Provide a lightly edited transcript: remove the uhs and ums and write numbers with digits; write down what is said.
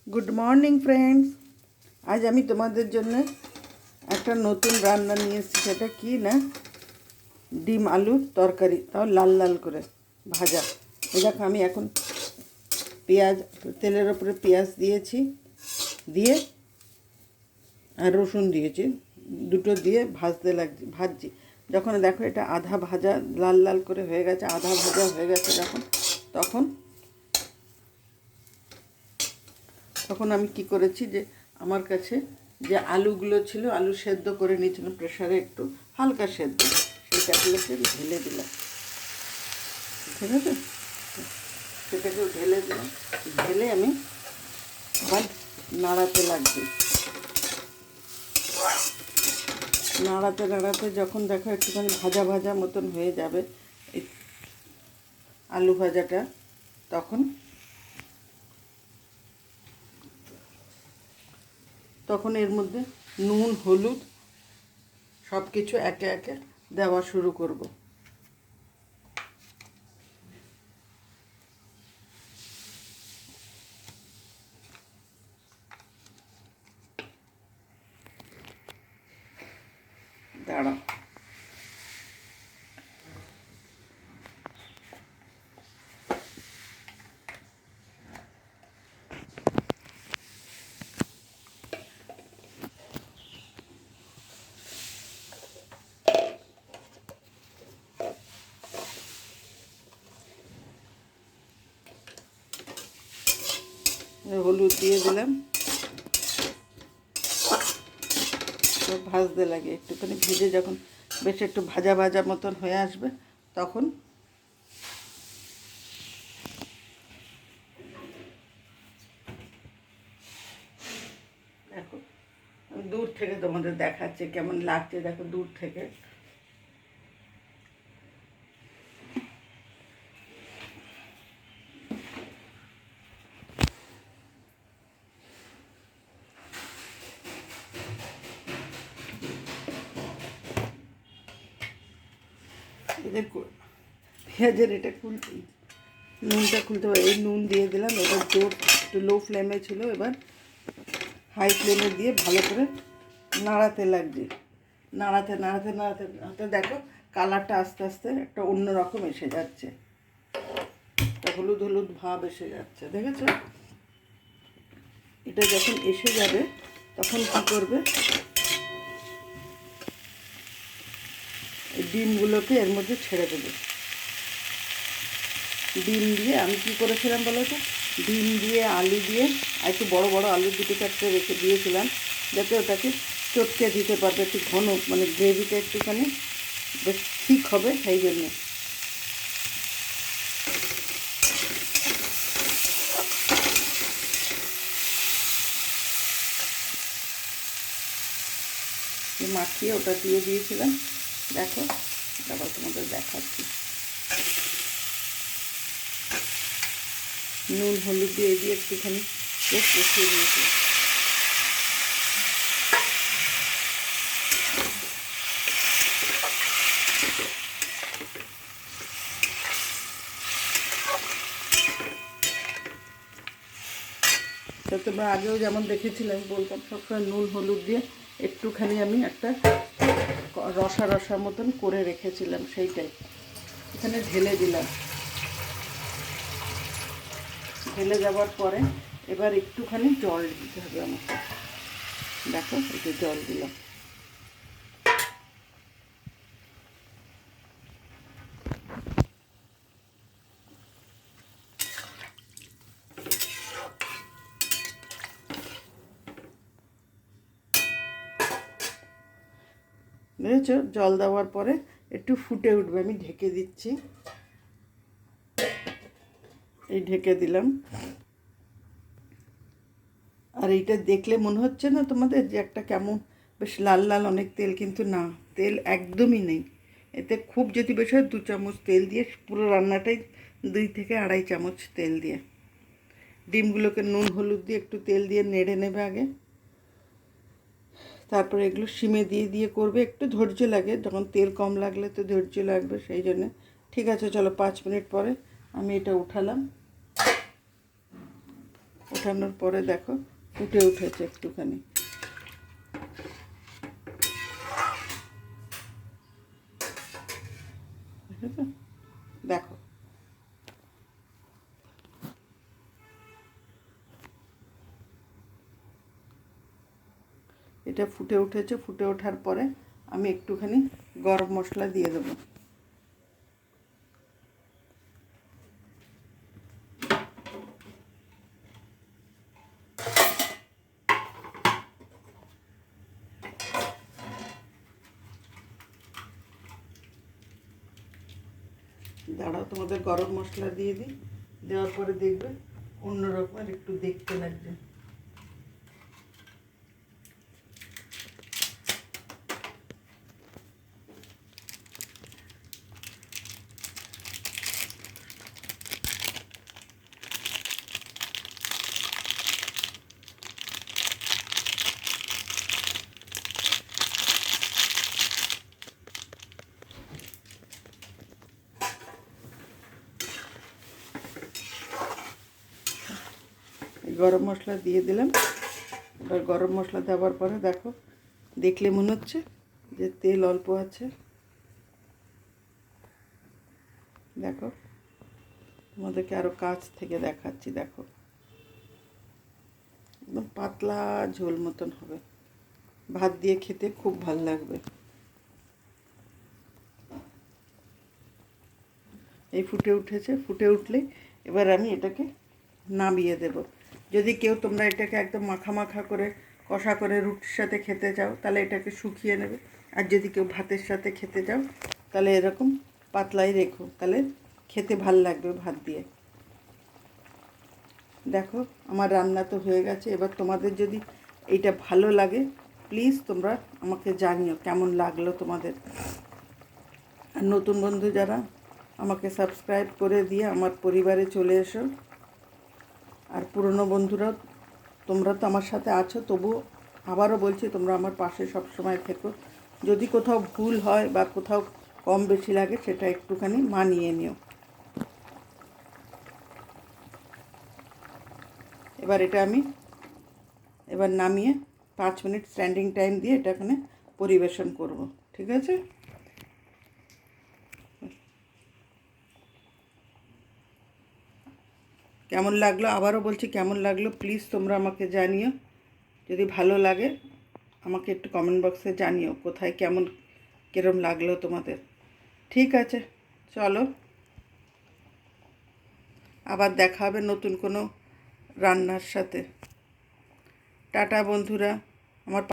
Good morning friends. আজ আমি তোমাদের জন্য একটা নতুন রান্না নিয়ে এসেছি। সেটা কি না, ডিম আলুর তরকারি, তাও লাল লাল করে ভাজা। এই দেখো আমি এখন পেঁয়াজ, তেলের ওপরে পেঁয়াজ দিয়েছি, দিয়ে আর রসুন দিয়েছি, দুটো দিয়ে ভাজছি। যখন দেখো এটা আধা ভাজা লাল লাল করে হয়ে গেছে, আধা ভাজা হয়ে গেছে যখন, তখন আমি কি করেছি, যে আমার কাছে যে আলুগুলো ছিল, আলু সেদ্ধ করে নিয়েছিলাম প্রেশারে, একটু হালকা সেদ্ধ, সেটাগুলোকে ঢেলে দিলাম। ঠিক আছে, সেটাকে ঢেলে দিলাম। ঢেলে আমি আবার নাড়াতে লাগবে। নাড়াতে নাড়াতে যখন দেখো একটুখানি ভাজা ভাজা মতন হয়ে যাবে এই আলু ভাজাটা, তখন এর মধ্যে নুন, হলুদ সব কিছু একে একে দেওয়া শুরু করব। দাঁড়াও, হলুদ দিয়ে দিলাম। ভাজতে লাগে একটুখানি, ভেজে যখন বেশ একটু ভাজা ভাজা মতন হয়ে আসবে, তখন দেখো আমি দূর থেকে তোমাদের দেখাচ্ছি কেমন লাগছে। দেখো দূর থেকে এদের পেঁয়াজের এটা নুনটা খুলতে পারে, এই নুন দিয়ে দিলাম। এবার একটু লো ফ্লেমে ছিল, এবার হাই ফ্লেমে দিয়ে ভালো করে নাড়াতে লাগছে। নাড়াতে নাড়াতে নাড়াতে নাড়াতে দেখো কালারটা আস্তে আস্তে একটা অন্য রকম এসে যাচ্ছে, একটা হলুদ হলুদ ভাব এসে যাচ্ছে, দেখেছো? এটা যখন এসে যাবে তখন কী করবে, এই ডিমগুলোকে এর মধ্যে ছেড়ে দেবে। ডিম দিয়ে আমি কী করেছিলাম বলো তো, ডিম দিয়ে আলু দিয়ে আর একটু বড় বড় আলু দুটো চারটে রেখে দিয়েছিলাম, যাতে ওটাকে চটকে দিতে পারবে, একটু ঘন, মানে গ্রেভিটা একটুখানি বেশ ঠিক হবে, সেই জন্য। মাখিয়ে ওটা দিয়ে দিয়েছিলাম। দেখো আবার তোমাদের দেখাচ্ছি, নুন হলুদ দিয়ে একটুখানি বেশ কষিয়ে দিয়েছি। তো তোমরা আগেও যেমন দেখেছিলে, আমি বলতাম সবসময় নুন হলুদ দিয়ে একটুখানি আমি একটা রসা রসা মতন করে রেখেছিলাম, সেইটাই এখানে ঢেলে দিলাম। ঢেলে যাওয়ার পরে এবার একটুখানি জল দিতে হবে আমাকে। দেখো একটু জল দিলাম। বুঝেছ? জল দেওয়ার পরে একটু ফুটে উঠবে, আমি ঢেকে দিচ্ছি। এই ঢেকে দিলাম। আর এইটা দেখলে মনে হচ্ছে না তোমাদের যে একটা কেমন বেশ লাল লাল অনেক তেল, কিন্তু না, তেল একদমই নেই এতে। খুব যদি বেশি হয় 2 চামচ তেল দিয়ে, পুরো রান্নাটাই 2 থেকে 2.5 চামচ তেল দিয়ে। ডিমগুলোকে নুন হলুদ দিয়ে একটু তেল দিয়ে নেড়ে নেবে আগে, তারপরে এগুলো সিমে দিয়ে দিয়ে করবে। একটু ধৈর্য লাগে, যখন তেল কম লাগলে তো ধৈর্য লাগবে, সেই জন্যে। ঠিক আছে, চলো 5 মিনিট পরে আমি এটা উঠালাম। ওঠানোর পরে দেখো ফুটে উঠেছে একটুখানি। দেখো এটা ফুটে উঠেছে। ফুটে ওঠার পরে আমি একটুখানি গরম মশলা দিয়ে দেবো। দাঁড়াও, তোমাদের গরম মশলা দিয়ে দিই। দেওয়ার পরে দেখবে অন্যরকমের একটু দেখতে লাগবে। গরম মশলা দিয়ে দিলাম। এবার গরম মশলা দেওয়ার পরে দেখো, দেখলে মনে হচ্ছে যে তেল অল্প আছে। দেখো, তোমাদেরকে আরও কাছ থেকে দেখাচ্ছি। দেখো, একদম পাতলা ঝোল মতন হবে, ভাত দিয়ে খেতে খুব ভালো লাগবে। এই ফুটে উঠেছে। ফুটে উঠলে এবার আমি এটাকে নামিয়ে দেব। যদি কেউ তোমরা এটাকে একদম মাখা মাখা করে কষা করে রুটির সাথে খেতে চাও তাহলে এটাকে শুকিয়ে নেবে। আর যদি কেউ ভাতের সাথে খেতে চাও তাহলে এরকম পাতলাই রেখো, তাহলে খেতে ভাল লাগবে ভাত দিয়ে। দেখো, আমার রান্না তো হয়ে গেছে। এবার তোমাদের যদি এইটা ভালো লাগে প্লিজ তোমরা আমাকে জানিও কেমন লাগলো তোমাদের। আর নতুন বন্ধু যারা, আমাকে সাবস্ক্রাইব করে দিয়ে আমার পরিবারে চলে এসো। আর পুরনো বন্ধুরা, তোমরা তো আমার সাথে আছো, তবুও আবারও বলছি তোমরা আমার পাশে সবসময় থেকো। যদি কোথাও ভুল হয় বা কোথাও কম বেশি লাগে সেটা একটুখানি মানিয়ে নিও। এবার এটা আমি নামিয়ে 5 মিনিট স্ট্যান্ডিং টাইম দিয়ে এটা এখানে পরিবেশন করব। ঠিক আছে? কেমন লাগলো আবারও বলছি, কেমন লাগলো প্লিজ তোমরা আমাকে জানিও। যদি ভালো লাগে আমাকে একটু কমেন্ট বক্সে জানিও কোথায় কেমন কিরম লাগলো তোমাদের। ঠিক আছে, চলো আবার দেখা হবে নতুন কোনো রান্নার সাথে। টাটা বন্ধুরা। আমার